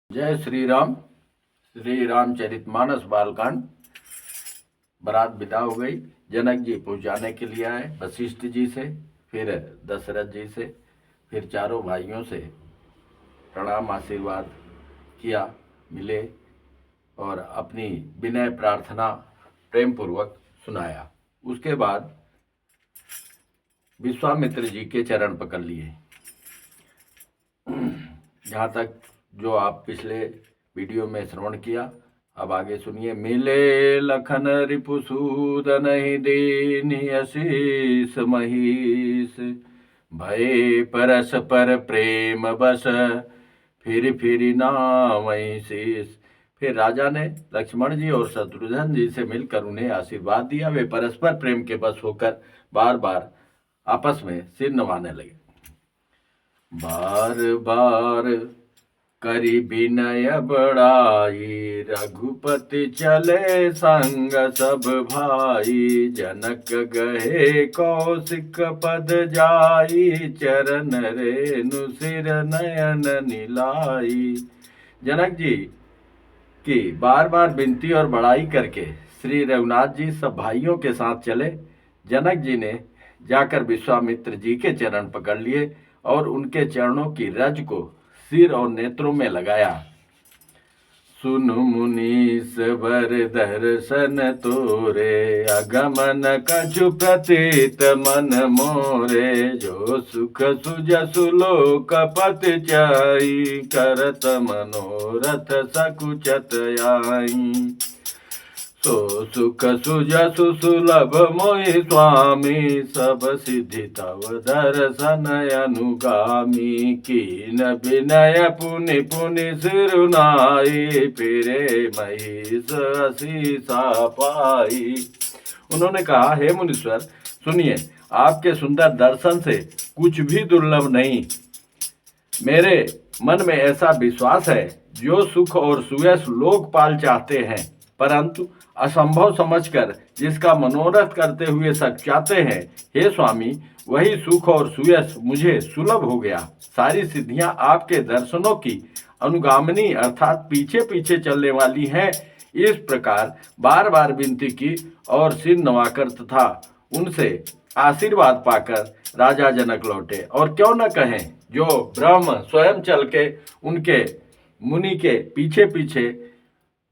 जय श्री राम। श्री रामचरितमानस बालकांड। बारात विदा हो गई। जनक जी पहुंचाने के लिए आए वशिष्ठ जी से, फिर दशरथ जी से, फिर चारों भाइयों से प्रणाम आशीर्वाद किया, मिले और अपनी विनय प्रार्थना प्रेम पूर्वक सुनाया। उसके बाद विश्वामित्र जी के चरण पकड़ लिए। जहाँ तक जो आप पिछले वीडियो में श्रवण किया, अब आगे सुनिए। मिले लखन रिपुसूदन ही दीनि अशीष महिष, भय परस पर प्रेम बस, फिर नावै शीस। फिर राजा ने लक्ष्मण जी और शत्रुघ्न जी से मिलकर उन्हें आशीर्वाद दिया। वे परस्पर प्रेम के बस होकर बार बार आपस में सिर नवाने लगे। बार बार करी विनय बड़ाई, रघुपति चले संग सब भाई। जनक गहे कौशिक पद जाई, चरण रेणु सिर नयन नीलाई। जनक जी की बार बार विनती और बड़ाई करके श्री रघुनाथ जी सब भाइयों के साथ चले। जनक जी ने जाकर विश्वामित्र जी के चरण पकड़ लिए और उनके चरणों की रज को सिर और नेत्रों में लगाया। सुनु मुनीस वर दर्शन तोरे, अगमन कछु प्रतीत मन मोरे। जो सुख सुजसु लोक पति चाई, करत मनोरथ सकुचत आई। सो सुख सुजसु सुलभ मोहि स्वामी, सब सिद्धि तव दर्शन अनुगामी। कीन विनय पुनि पुनि सिरुनाई, फिरे महिष असीसा पाई। उन्होंने कहा, हे मुनीश्वर सुनिए, आपके सुंदर दर्शन से कुछ भी दुर्लभ नहीं। मेरे मन में ऐसा विश्वास है, जो सुख और सुयश लोकपाल चाहते हैं, परंतु असंभव समझकर जिसका मनोरथ करते हुए सचाते हैं, हे स्वामी, वही सुख और सुयश मुझे सुलभ हो गया। सारी सिद्धियां आपके दर्शनों की अनुगामिनी अर्थात पीछे पीछे चलने वाली हैं। इस प्रकार बार बार विनती की और सिर नवाकर तथा उनसे आशीर्वाद पाकर राजा जनक लौटे। और क्यों न कहें, जो ब्रह्म स्वयं चल के उनके मुनि के पीछे पीछे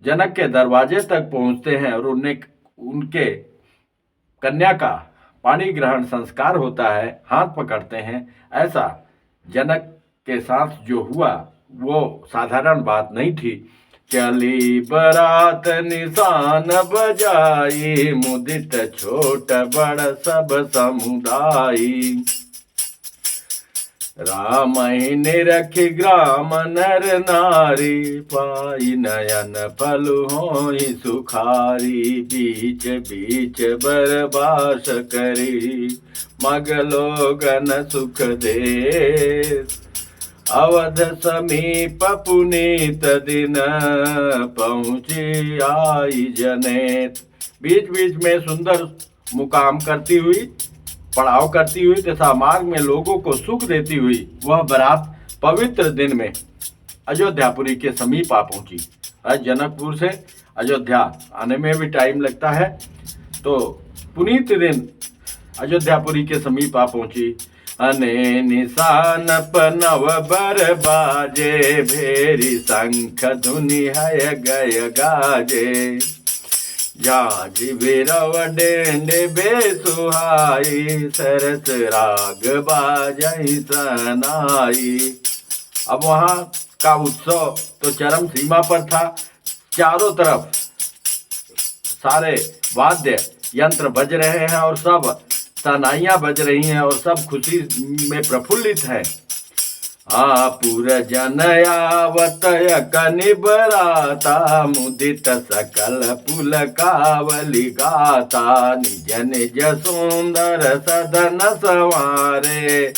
जनक के दरवाजे तक पहुंचते हैं और उनके कन्या का पानी ग्रहण संस्कार होता है, हाथ पकड़ते हैं। ऐसा जनक के साथ जो हुआ वो साधारण बात नहीं थी। चली बरात निशान बजाई, मुदित छोट बड़ सब समुदायी। राम ही निरखि ग्राम नर नारी, पाई नयन पलु होई सुखारी। बीच बीच बरबास करी, मग लोगन सुख दे। अवध समीप पुनीत दिन, पहुँची आई जनेत। बीच बीच में सुंदर मुकाम करती हुई, पड़ाव करती हुई तथा मार्ग में लोगों को सुख देती हुई वह बारात पवित्र दिन में अयोध्यापुरी के समीप आ पहुंची। जनकपुर से अयोध्या आने में भी टाइम लगता है, तो पुनीत दिन अयोध्यापुरी के समीप आ पहुंची। अने निशान पनव बर बाजे, भेरी शंख धुनि है गय गाजे। जाज बिरव डेंडे बेसुहाई, सरस राग बाजई सनाई। अब वहां का उत्सव तो चरम सीमा पर था। चारों तरफ सारे वाद्य यंत्र बज रहे हैं और सब सनाइयां बज रही हैं और सब खुशी में प्रफुल्लित हैं। पुर जन आवत कनि बराता, मुदित सकल पुल कावली गाता। निज निज सुंदर सदन सवारे,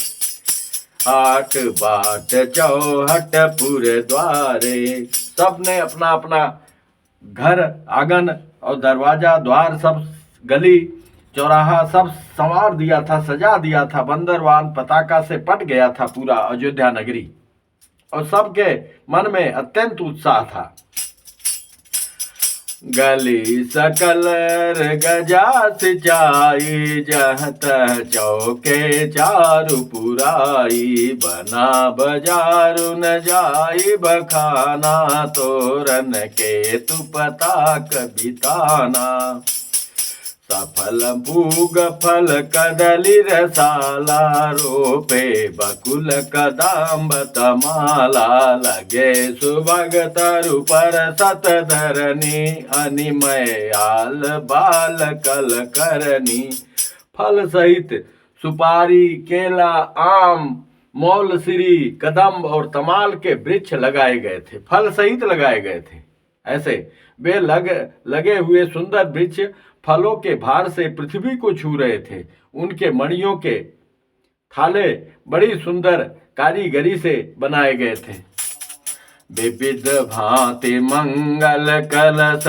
आठ बाट चौहट पुर द्वारे। सबने अपना अपना घर आंगन और दरवाजा द्वार, सब गली चौराहा सब संवार दिया था, सजा दिया था। बंदरवान पताका से पट गया था पूरा अयोध्या नगरी। और सबके मन में अत्यंत उत्साह था। गली सकलर गजा सिंचाई, जह तह चौके चारु पुराई, बना बजारु न जाई बखाना, तोरन के तु पता कबिताना। सफल पूग फल कदली रसाला, रोपे बकुल कदम्ब तमाला, लगे सुभग तरु पर सत धरनी, अनिमय आल बाल कल करनी। फल सहित सुपारी, केला, आम, मौलसिरी, कदम्ब और तमाल के वृक्ष लगाए गए थे, फल सहित लगाए गए थे। ऐसे वे लगे हुए सुंदर वृक्ष फलों के भार से पृथ्वी को छू रहे थे। उनके मणियों के थाले बड़ी सुंदर कारीगरी से बनाए गए थे। विविध भांति मंगल कलश,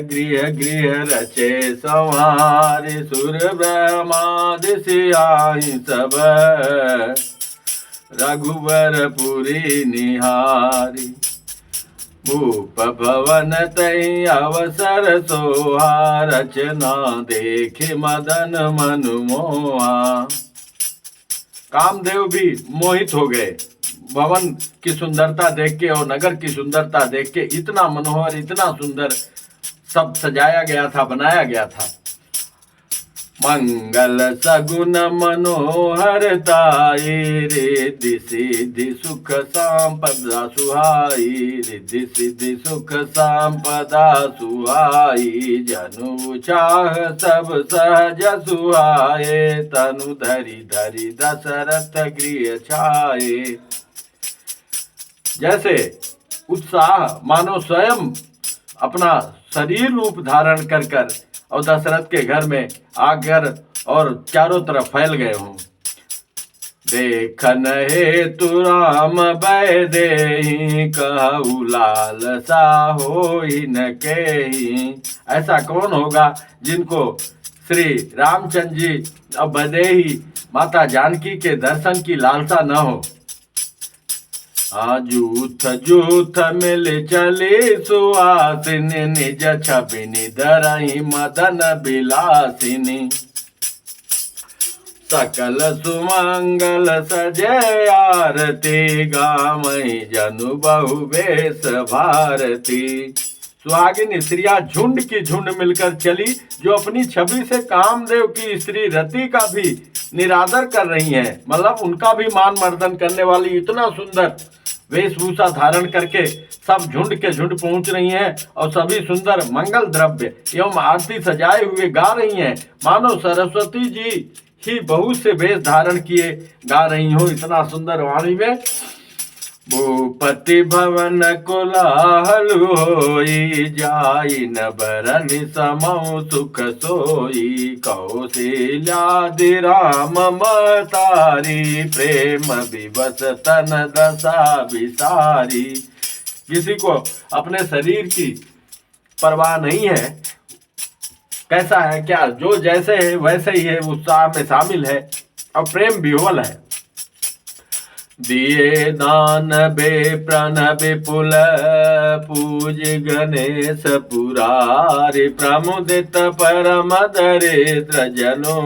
गृह गृह रचे संहारि, सुर ब्रह्मादि सियाहि सब, रघुवरपुरी निहारी। भूप भवन तई अवसर सोहा, रचना देखे मदन मनु मोहा। कामदेव भी मोहित हो गए भवन की सुंदरता देख के और नगर की सुंदरता देख के। इतना मनोहर, इतना सुंदर सब सजाया गया था, बनाया गया था। मंगल सगुन मनोहरताई, रिद्धि सिद्धि सुख संपदा सुहाई, रिद्धि सिद्धि सुख संपदा सुहाई। जनु चाह सब सहज सुहाए, तनु धरि धरि दशरथ गृह छाए। जैसे उत्साह मानो स्वयं अपना शरीर रूप धारण कर कर और दशरथ के घर में आकर और चारों तरफ फैल गए हों। देखन हेतु राम बैदेहि, कहु लालसा होई न केहि। ऐसा कौन होगा जिनको श्री रामचंद्र जी और बैदेही माता जानकी के दर्शन की लालसा न हो। जूथ जूथ मिल चले सुहासिनी, निज छबिनी धरहि मदन बिलासिनी। सकल सुमंगल सजय आरती, गामहि जनु बहु बेस भारती। सुहागिन स्त्रियां झुंड की झुंड मिलकर चली, जो अपनी छवि से कामदेव की स्त्री रति का भी निरादर कर रही हैं। मतलब उनका भी मान मर्दन करने वाली इतना सुंदर वेशभूषा धारण करके सब झुंड के झुंड पहुंच रही हैं और सभी सुंदर मंगल द्रव्य एवं आरती सजाए हुए गा रही हैं, मानो सरस्वती जी ही बहुत से वेश धारण किए गा रही हो। इतना सुंदर वाणी में भूपति भवन कोलाहल होई, जाई न बरनि समौ सुख सोई। कौशल्यादि राम मतारी, प्रेम विवश तन दशा विसारी। किसी को अपने शरीर की परवाह नहीं है, कैसा है क्या, जो जैसे है वैसे ही है, उत्साह में शामिल है और प्रेम विह्वल है। दिए दान बे प्रण विपुल, पूज गणेश पुरारी। प्रमुदित परम दरिद्र जनो,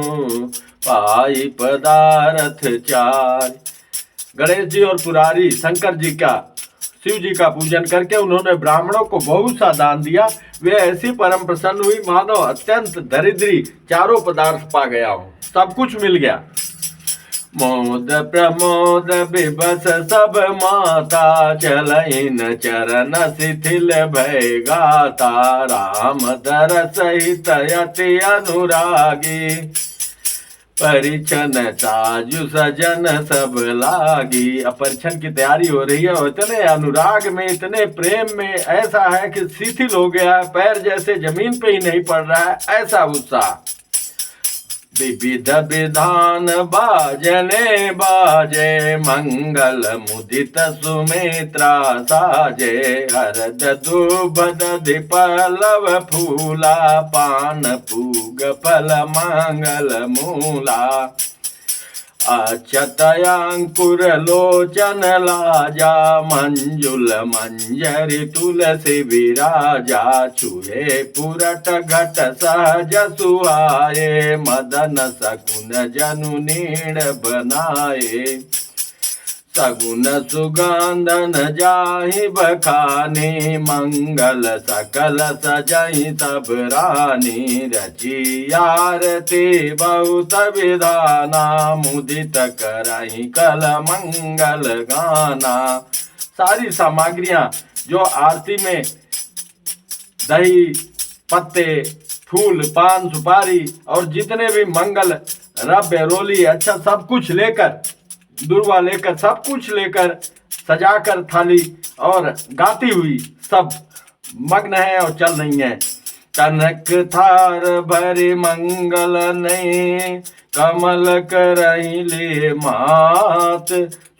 पाई पदारथ चार। गणेश जी और पुरारी शंकर जी का, शिव जी का पूजन करके उन्होंने ब्राह्मणों को बहुत सा दान दिया। वे ऐसी परम प्रसन्न हुई मानो अत्यंत दरिद्री चारों पदार्थ पा गया हो, सब कुछ मिल गया। मोद प्रमोद विबस सब माता, चलइन चरण शिथिल भय गाता। राम दर सहित अति अनुरागी, परिछन ताजु सजन सब लागी। अब परिछन की तैयारी हो रही है और इतने अनुराग में, इतने प्रेम में ऐसा है कि शिथिल हो गया, पैर जैसे जमीन पे ही नहीं पड़ रहा है, ऐसा उत्साह। विविध विधान बाजने बाजे, मंगल मुदित सुमित्रा साजे। हरद दुबद पल्लव फूला, पान पूग फल मंगल मूला। अच्युतयांकुर लोचन लाजा, मंजुल मंजरी तुलसी विराजा, छुए पुरट घट सहज सुहाए, मदन सकुन जनु नीण बनाए, सगुन सुगंधन जाहि बखानी, मंगल सकल सजहि सब रानी, रची आरती बहुत विधाना, मुदित करहि कल मंगल गाना। सारी सामग्रियां जो आरती में दही, पत्ते, फूल, पान, सुपारी और जितने भी मंगल रव्य, रोली, अच्छा सब कुछ लेकर, दुर्वा लेकर, सब कुछ लेकर सजाकर थाली और गाती हुई सब मग्न है और चल रही है। कनक थार भरी मंगल नहीं, कमल करही ले मात।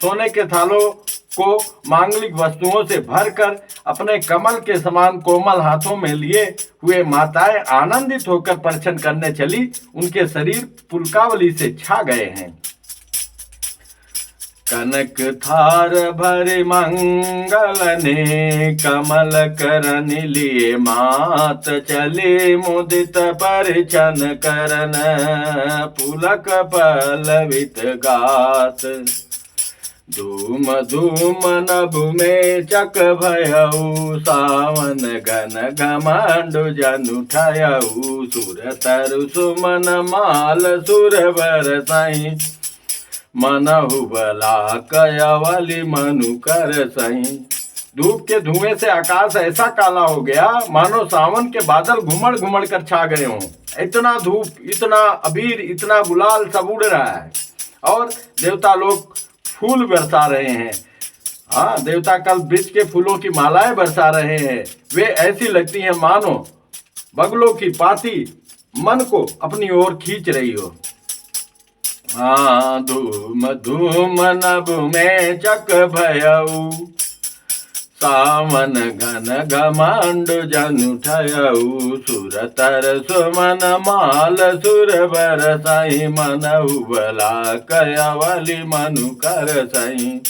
सोने के थालों को मांगलिक वस्तुओं से भरकर अपने कमल के समान कोमल हाथों में लिए हुए माताएं आनंदित होकर परिछन करने चली। उनके शरीर पुलकावली से छा गए हैं। कनक थार भरी मंगल ने, कमल करन लिए मात, चले मुदित परिछन करन, पुलक पलवित गात। धूम धूम नभ में चक भयऊ, सावन घन घमंड जनु ठयऊ, सुर तरु सुमन माल सुर बरसाई, मनहु बला कयावली मनु कर सही। धूप के धुएं से आकाश ऐसा काला हो गया मानो सावन के बादल घुमड़ घुमड़ कर छा गए हों। इतना धूप, इतना अबीर, इतना गुलाल सब उड़ रहा है और देवता लोग फूल बरसा रहे हैं। हाँ, देवता कल वृक्ष के फूलों की मालाएं बरसा रहे हैं। वे ऐसी लगती हैं मानो बगलों की पाती मन को अपनी ओर खींच रही हो। हाँ, धूम धूम नभ में चक भयऊ, सावन घन घमंड जनु ठयऊ, सुर तर सुमन माल सुर बरसाई, मनहु बला कयावली मनु कर सही।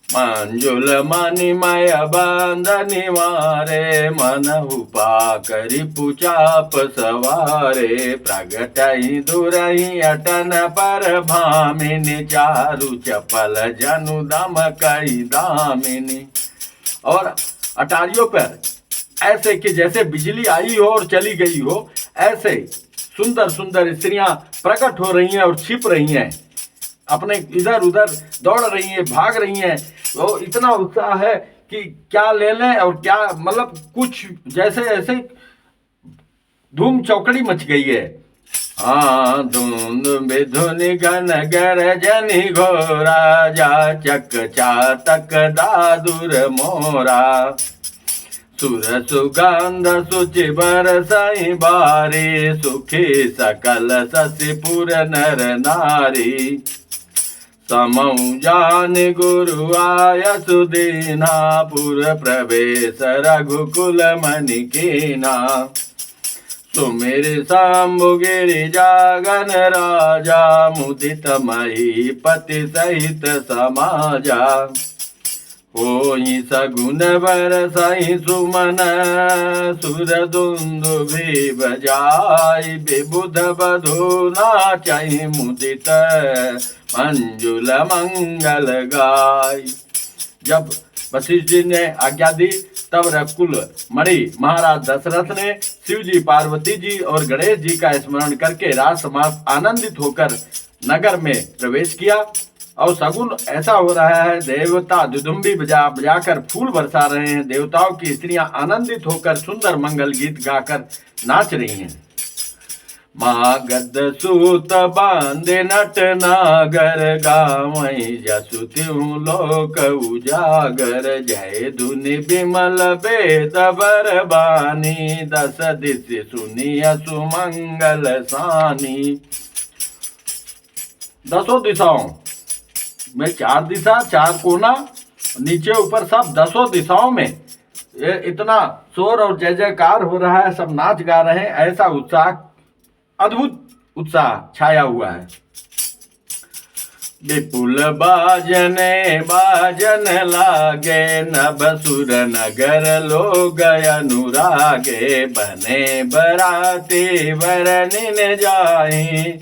मंजुल मणिमय बंधनि मारे, मनहु पाकरि पुचाप सवारे, प्रगटहि दुरहि अटन पर भामिनी, चारु चपल जनु दमकहि दामिनी। और अटारियों पर ऐसे कि जैसे बिजली आई हो और चली गई हो, ऐसे सुंदर सुंदर स्त्रियां प्रकट हो रही हैं और छिप रही हैं, अपने इधर उधर दौड़ रही हैं, भाग रही हैं। तो इतना उत्साह है कि क्या ले लें और क्या, मतलब कुछ जैसे ऐसे धूम चौकड़ी मच गई है। हाँ, धुंध बिधुनि घन गरजनि घोरा, जा चक चातक दादुर मोरा, सुर सुगंध सुचि बरसाई बारी, सुखी सकल शशिपुर नर नारी। समऊ जान गुरु आय सुदीना, पुर प्रवेश रघुकुल मनि कीना, सुमिर शंभु गिरि जागन राजा, मुदित महीपति सहित समाजा। होई सगुन बरसाई सुमन, सुर दुंदुभि बजाई, विबुध बधु नाचहि मुदित, मंजुल मंगल गाय। जब वशिष्ठ जी ने आज्ञा दी तब रघुकुल मणि महाराज दशरथ ने शिव जी, पार्वती जी और गणेश जी का स्मरण करके रास समास आनंदित होकर नगर में प्रवेश किया। और सगुन ऐसा हो रहा है, देवता दुदुम्बी बजा बजाकर फूल बरसा रहे हैं, देवताओं की स्त्रियां आनंदित होकर सुंदर मंगल गीत गाकर नाच रही हैं। मागध सूत बांधे नट नागर, गावई जसु त्यों लोक उजागर, जय धुनि बिमल वेद बरबानी, दस दिशि सुनिय सुमंगल सानी। दसों दिशाओं में, चार दिशा, चार कोना, नीचे ऊपर सब दसों दिशाओं में इतना शोर और जय जयकार हो रहा है, सब नाच गा रहे हैं। ऐसा उत्साह, अद्भुत उत्साह छाया हुआ है। विपुल बाजने बाजन लागे, नभ सुर नगर लोग अनुरागे, बने बराती वरनिन जाई,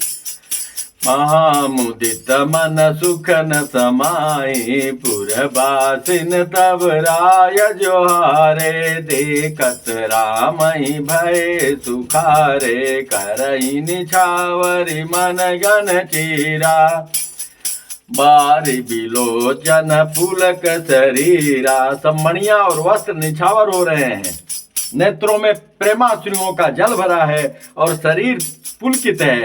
महामुदित मन सुख न समाई, पुरबासिन तब राय जोहारे, देखत रामहि भय सुखारे, करई निछावरी मन गन चीरा, बारी बिलोचन पुलक शरीरा। सब मणिया और वस्त्र निछावर हो रहे हैं, नेत्रों में प्रेमाश्रुओं का जल भरा है और शरीर पुलकित है।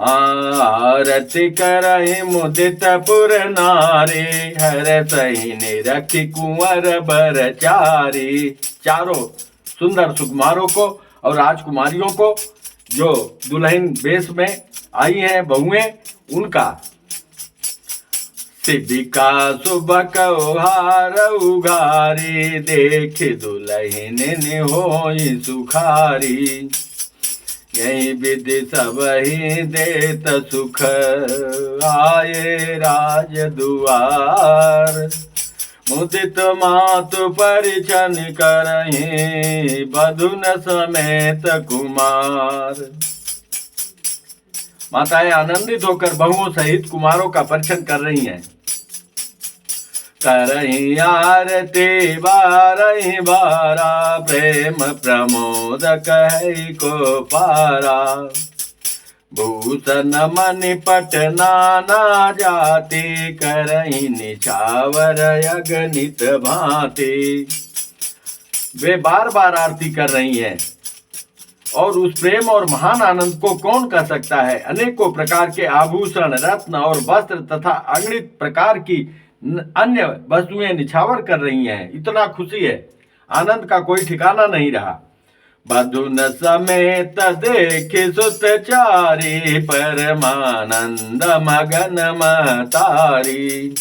आरती करहि मुदित पुर नारी, हर सही निरखी कुंवर बर चारी। चारों सुंदर सुकुमारों को और राजकुमारियों को जो दुल्हन वेश में आई हैं बहुएं, उनका शिविका सुबक हार उघारी, देख दुल्हन होई सुखारी, यही विधि सब ही देत सुख, आए राज दुआर, मुदित मातु परिछन करहि, बधुन समेत कुमार। माताएं आनंदित होकर बहुओं सहित कुमारों का परिछन कर रही हैं। करहि आरती बारहि बारा, प्रेम प्रमोद कहि को पारा, भूषण मणि पट नाना जाति, करहि निछावर अगणित भांति। वे बार बार आरती कर रही हैं और उस प्रेम और महान आनंद को कौन कह सकता है। अनेकों प्रकार के आभूषण, रत्न और वस्त्र तथा अगणित प्रकार की अन्य वस्तुएं निछावर कर रही हैं। इतना खुशी है, आनंद का कोई ठिकाना नहीं रहा। बधुन समेत देख सुत चारी, परमानंद मगन महतारी,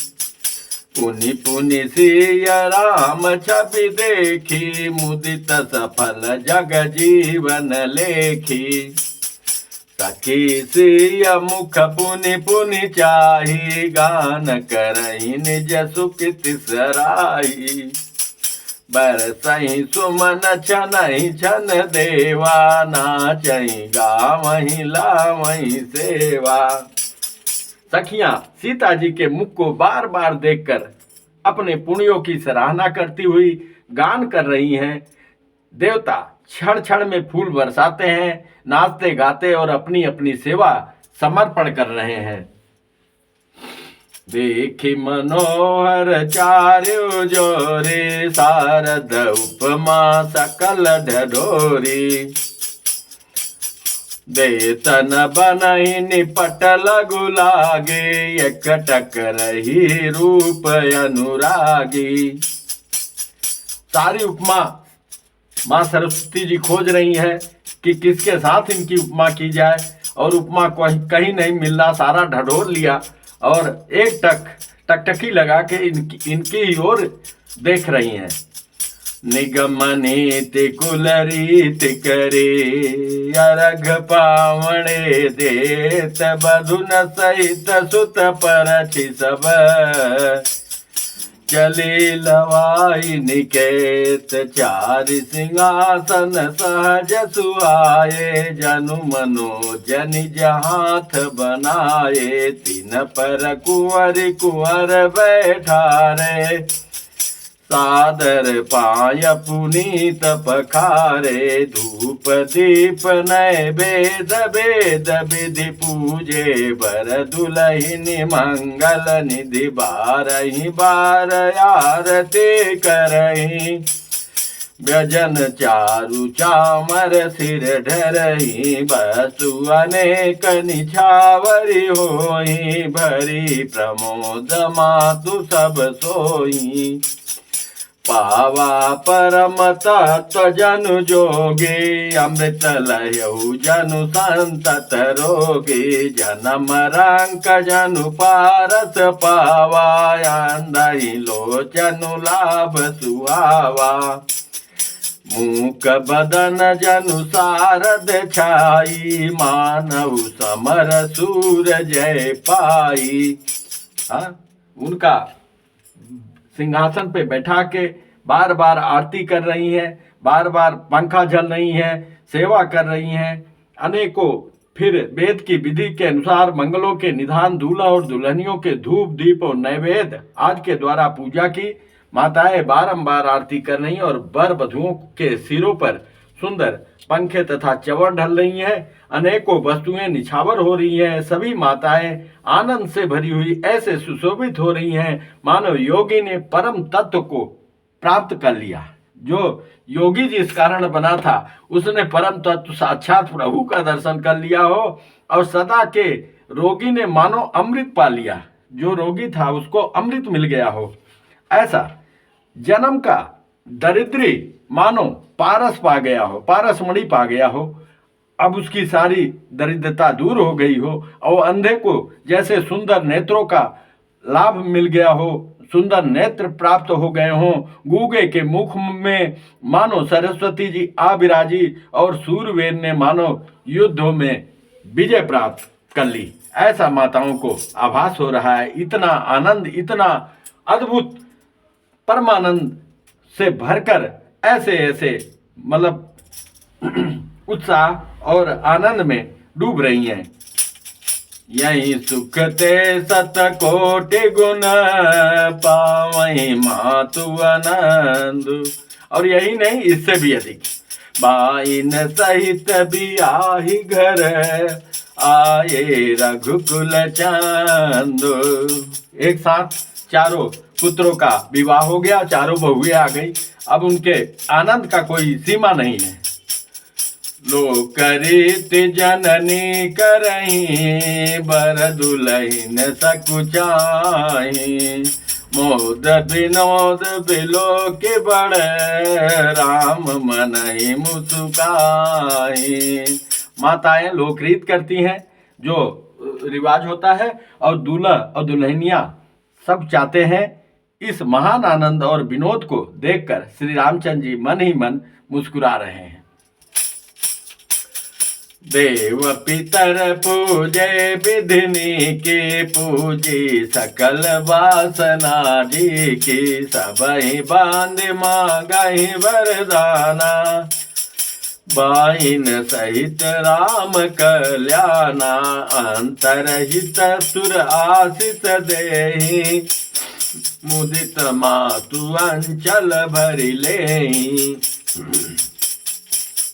पुनि पुनि सिया राम छवि देखी, मुदित सफल जग जीवन लेखी, सखी सिया मुख पुनि पुनि चाही, गान करहि निज सुकृति सराही, बरसहि सुमन छनहि छन देवा, नाचहि गावहि लावहि सेवा। सखियां सीता जी के मुख को बार बार देखकर अपने पुण्यों की सराहना करती हुई गान कर रही हैं। देवता क्षण क्षण में फूल बरसाते हैं, नाचते गाते और अपनी अपनी सेवा समर्पण कर रहे हैं। देखी मनोहर चार्यो जोरे, शारद उपमा सकल ढढोरी, देतन बनहि निपट लगु लागे, एकटक रही रूप अनुरागी। सारी उपमा माँ सरस्वती जी खोज रही हैं कि किसके साथ इनकी उपमा की जाए, और उपमा को कहीं नहीं मिल रहा, सारा ढढोर लिया और एक टकटकी लगा के इनकी ही ओर देख रही हैं। निगम नीति कुल रीति करे, अर्घ पावणे देत, बधुन सहित सुत परछि सब, चली लवाई निकेत, चारि सिंहासन सहज सुहाए, जनु मनोजन जहाथ बनाए, तीन पर कुंवर बैठारे, सादर पाय पुनीत पखारे, धूप दीप नैवेद वेद विधि पूजे, बर दुलहिनी मंगल निधि, बारहि बार आरती करहि, व्यजन चारु चामर सिर ढरहि, बसु अनेक निछावरी होहि, भरी प्रमोद मातु सब सोई, पावा परम तत्व जनु जोगी, अमृत लयऊ जनु संतत रोगी, जन्म रंक जनु पारस पावा, अंधहि लोचनु लाभ सुहावा, मूक बदन जनु सारद छाई, मानव समर सूर जय पाई। उनका सिंहासन पे बैठा के बार बार आरती कर रही हैं, बार बार पंखा जल रही हैं, सेवा कर रही हैं अनेकों। फिर वेद की विधि के अनुसार मंगलों के निधान, दूल्हा और दुल्हनियों के धूप दीप और नैवेद्य आदि के द्वारा पूजा की। माताएं बारंबार आरती कर रही हैं और वर वधुओं के सिरों पर सुंदर पंखे तथा चवर ढल रही हैं। अनेकों वस्तुएं निछावर हो रही हैं। सभी माताएं आनंद से भरी हुई ऐसे सुशोभित हो रही हैं मानो योगी ने परम तत्व को प्राप्त कर लिया। जो योगी जिस कारण बना था उसने परम तत्व साक्षात प्रभु का दर्शन कर लिया हो, और सदा के रोगी ने मानो अमृत पा लिया। जो रोगी था उसको अमृत मिल गया हो। ऐसा जन्म का दरिद्री मानो पारस पा गया हो, पारस मणि पा गया हो। अब उसकी सारी दरिद्रता दूर हो गई हो और अंधे को जैसे सुंदर नेत्रों का लाभ मिल गया हो, सुंदर नेत्र प्राप्त हो गए हों। गूंगे के मुख में मानो सरस्वती जी आ विराजी और सूरवीर ने मानो युद्धों में विजय प्राप्त कर ली। ऐसा माताओं को आभास हो रहा है। इतना आनंद, इतना अद्भुत परमानंद से भरकर ऐसे ऐसे मतलब उत्साह और आनंद में डूब रही हैं। यही सुख ते सत कोटि गुण, पावही मातु आनंद। और यही नहीं, इससे भी अधिक। बाइन सहित बियाही घर, आए रघुकुल चंद। एक साथ चारों पुत्रों का विवाह हो गया, चारों बहुएं आ गई। अब उनके आनंद का कोई सीमा नहीं है। लोक रीति जननी करही, बर दुलहिन सकुचाही। मोद विनोद बिलो के बड़, राम मनहि मुस्काही। माताएं लोकरीत करती हैं, जो रिवाज होता है, और दूल्हा और दुल्हनिया सब चाहते हैं। इस महान आनंद और विनोद को देखकर श्री रामचंद्र जी मन ही मन मुस्कुरा रहे हैं। देव पितर पूजे विधिनी की, पूजी सकल वासना जी की। सबहि बांध मांगहि वरदाना, बाइन सहित राम कल्याणा। अंतरहित सुर आशीष देहि, मुदित मातु अंचल भरि लेहि।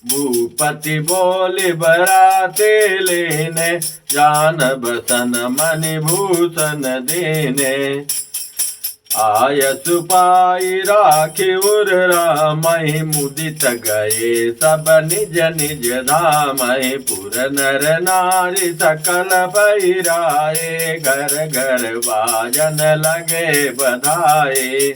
भूपति बोले बराते लेने, जान बसन मणि भूषण देने। आय सुपाई राखी उर रामहि, मुदित गए सब निज निज धामहि। पुर नर नारी सकल पहिराए, घर घर बाजन लगे बधाए।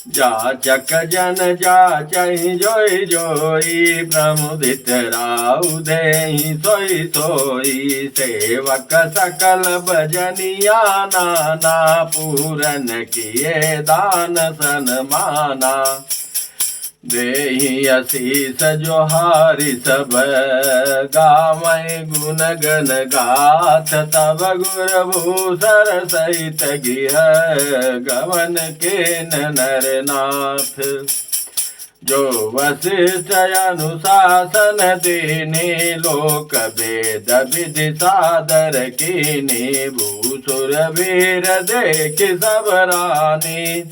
जाचक जन जाचहि जोई जोई, प्रमुदित राउ देहि सोई सोई। सेवक सकल भजनिया नाना, पूरन किए दान सन्माना। देहि आशीष जोहारि सब, गावै गुण गण गाथ। तब गुर भूषर सहित गिह, गवन के नरनाथ। जो वशिष्ठ अनुशासन देने, लोक वेद विधि सादर कीने। भूसुर वीर देख सब रानी,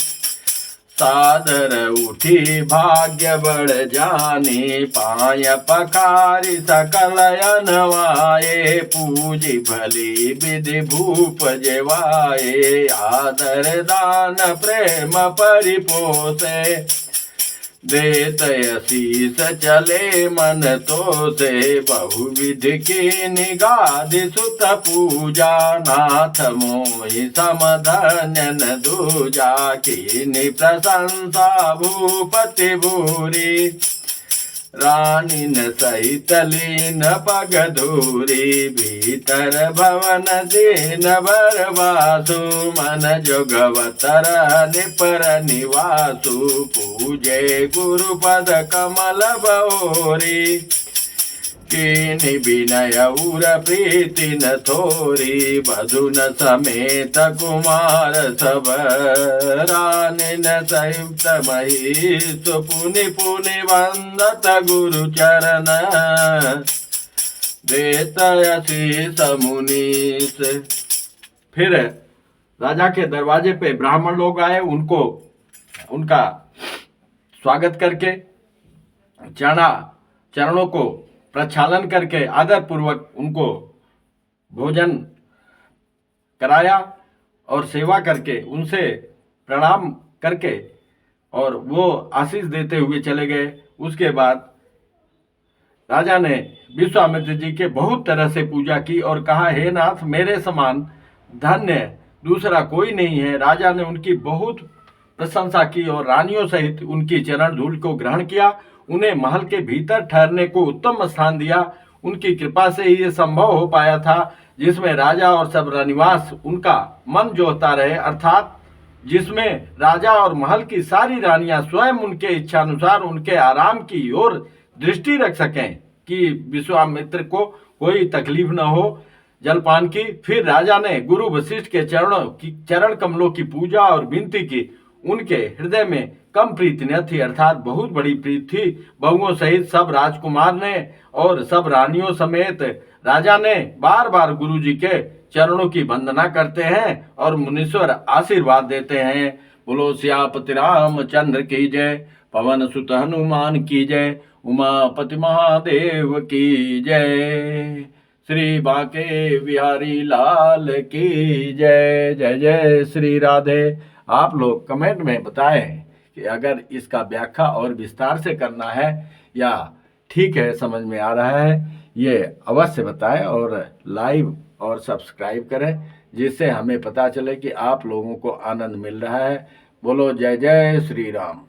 सादर उठी भाग्य बढ़ जाने। पाय पखारी सकल अनवाए, पूजी भली विधि भूप जेवाए। आदर दान प्रेम परिपोषे, देत आशीष चले मन तो से। बहुविधि की निगाधि सुत पूजा, नाथ मोहि समधन्यन दूजा। कीनि प्रशंसा भूपति भूरी, रानी न सहित लीन पग धूरी, भीतर भवन दीन बरवासु, मन जोगवतर निपर निवासु, पूजे गुरुपद कमल बहोरी, कीनि विनय उर प्रीति न थोरी, वधु न समेत कुमार सब, रानी न संयुक्त महिष, पुनि पुनि वंदत गुरु चरण, देत आशीष मुनीस। फिर राजा के दरवाजे पे ब्राह्मण लोग आए, उनका स्वागत करके चरणों को प्रक्षालन करके आदर पूर्वक उनको भोजन कराया और सेवा करके उनसे प्रणाम करके और वो आशीष देते हुए चले गए। उसके बाद राजा ने विश्वामित्र जी के बहुत तरह से पूजा की और कहा, हे नाथ, मेरे समान धन्य दूसरा कोई नहीं है। राजा ने उनकी बहुत प्रशंसा की और रानियों सहित उनकी चरण धूल को ग्रहण किया, उन्हें महल के भीतर ठहरने को उत्तम स्थान दिया। उनकी कृपा से ही ये संभव हो पाया था, जिसमें राजा और सब रनिवास उनका मन जोहता रहे, अर्थात जिसमें राजा और महल की सारी रानियां स्वयं उनके इच्छानुसार उनके आराम की ओर दृष्टि रख सकें कि विश्वामित्र को कोई तकलीफ न हो जलपान की। फिर राजा ने गुरु वशिष्ठ के चरण कमलों की पूजा और विनती की। उनके हृदय में कम प्रीति न थी, अर्थात बहुत बड़ी प्रीति थी। बहुओं सहित सब राजकुमार ने और सब रानियों समेत राजा ने बार बार गुरु जी के चरणों की वंदना करते हैं और मुनीश्वर आशीर्वाद देते हैं। बोलो सियापति रामचंद्र की जय, पवन सुत हनुमान की जय, उमापति महादेव की जय, श्री बांके बिहारी लाल की जय। जय जय श्री राधे। आप लोग कमेंट में बताएं कि अगर इसका व्याख्या और विस्तार से करना है या ठीक है, समझ में आ रहा है, ये अवश्य बताएं और लाइव और सब्सक्राइब करें, जिससे हमें पता चले कि आप लोगों को आनंद मिल रहा है। बोलो जय जय श्री राम।